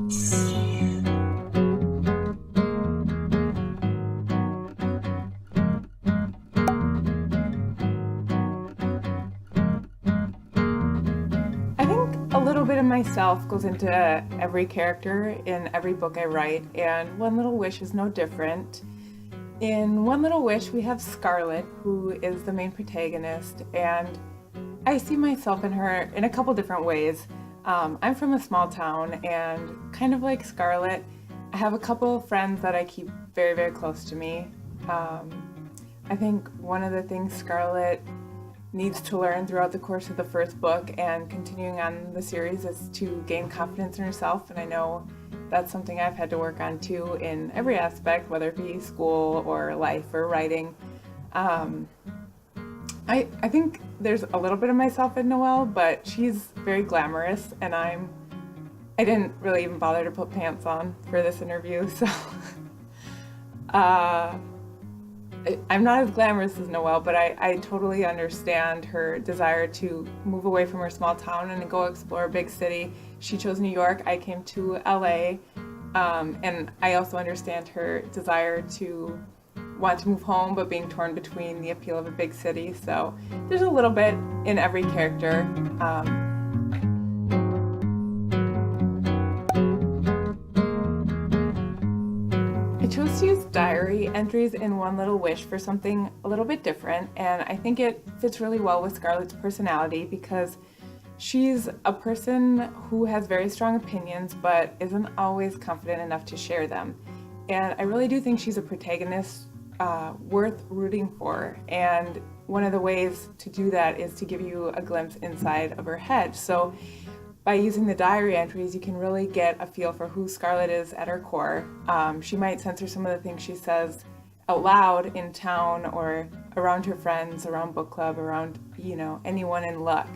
I think a little bit of myself goes into every character in every book I write, and One Little Wish is no different. In One Little Wish, we have Scarlet, who is the main protagonist, and I see myself in her in a couple different ways. I'm from a small town, and kind of like Scarlet, I have a couple of friends that I keep very, very close to me. I think one of the things Scarlet needs to learn throughout the course of the first book and continuing on the series is to gain confidence in herself. And I know that's something I've had to work on too in every aspect, whether it be school or life or writing. Um, I think there's a little bit of myself in Noelle, but she's very glamorous, and I didn't really even bother to put pants on for this interview, so uh, I'm not as glamorous as Noelle, but I totally understand her desire to move away from her small town and go explore a big city. She chose New York, I came to LA, and I also understand her desire to want to move home, but being torn between the appeal of a big city. So there's a little bit in every character. I chose to use diary entries in One Little Wish for something a little bit different, and I think it fits really well with Scarlett's personality because she's a person who has very strong opinions but isn't always confident enough to share them. And I really do think she's a protagonist worth rooting for. And one of the ways to do that is to give you a glimpse inside of her head. So by using the diary entries, you can really get a feel for who Scarlett is at her core. She might censor some of the things she says out loud in town or around her friends, around book club, around, anyone in luck.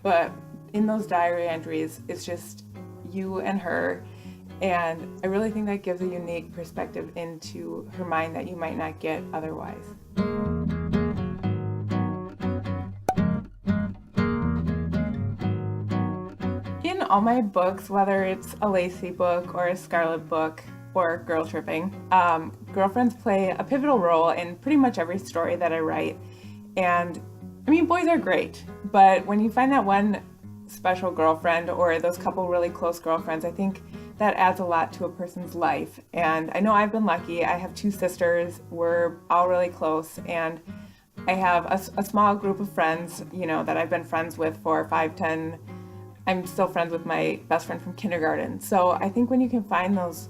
But in those diary entries, it's just you and her. And I really think that gives a unique perspective into her mind that you might not get otherwise. In all my books, whether it's a Lacey book or a Scarlet book or girl tripping, girlfriends play a pivotal role in pretty much every story that I write. And I mean, boys are great, but when you find that one special girlfriend or those couple really close girlfriends, I think that adds a lot to a person's life. And I know I've been lucky. I have two sisters. We're all really close. And I have a small group of friends, that I've been friends with for 5, 10. I'm still friends with my best friend from kindergarten. So I think when you can find those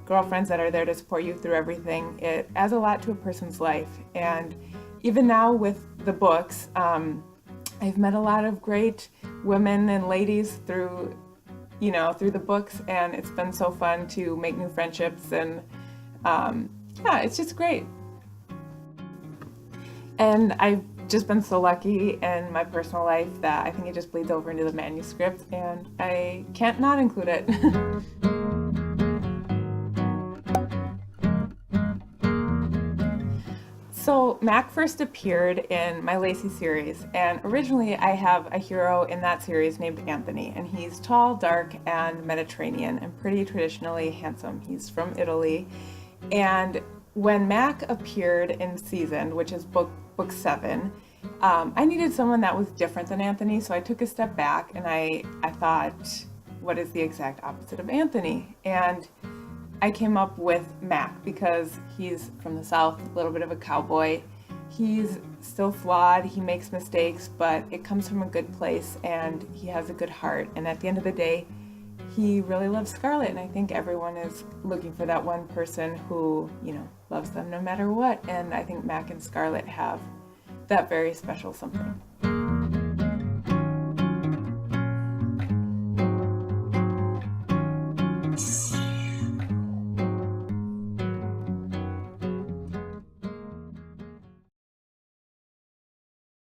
girlfriends that are there to support you through everything, it adds a lot to a person's life. And even now with the books, I've met a lot of great women and ladies through the books, and it's been so fun to make new friendships, and yeah, it's just great. And I've just been so lucky in my personal life that I think it just bleeds over into the manuscript, and I can't not include it. So Mac first appeared in my Lacey series, and originally I have a hero in that series named Anthony, and he's tall, dark, and Mediterranean, and pretty traditionally handsome. He's from Italy, and when Mac appeared in Seasoned, which is book 7, I needed someone that was different than Anthony, so I took a step back and I thought, what is the exact opposite of Anthony? And I came up with Mac because he's from the South, a little bit of a cowboy. He's still flawed, he makes mistakes, but it comes from a good place and he has a good heart. And at the end of the day, he really loves Scarlett, and I think everyone is looking for that one person who, loves them no matter what. And I think Mac and Scarlett have that very special something.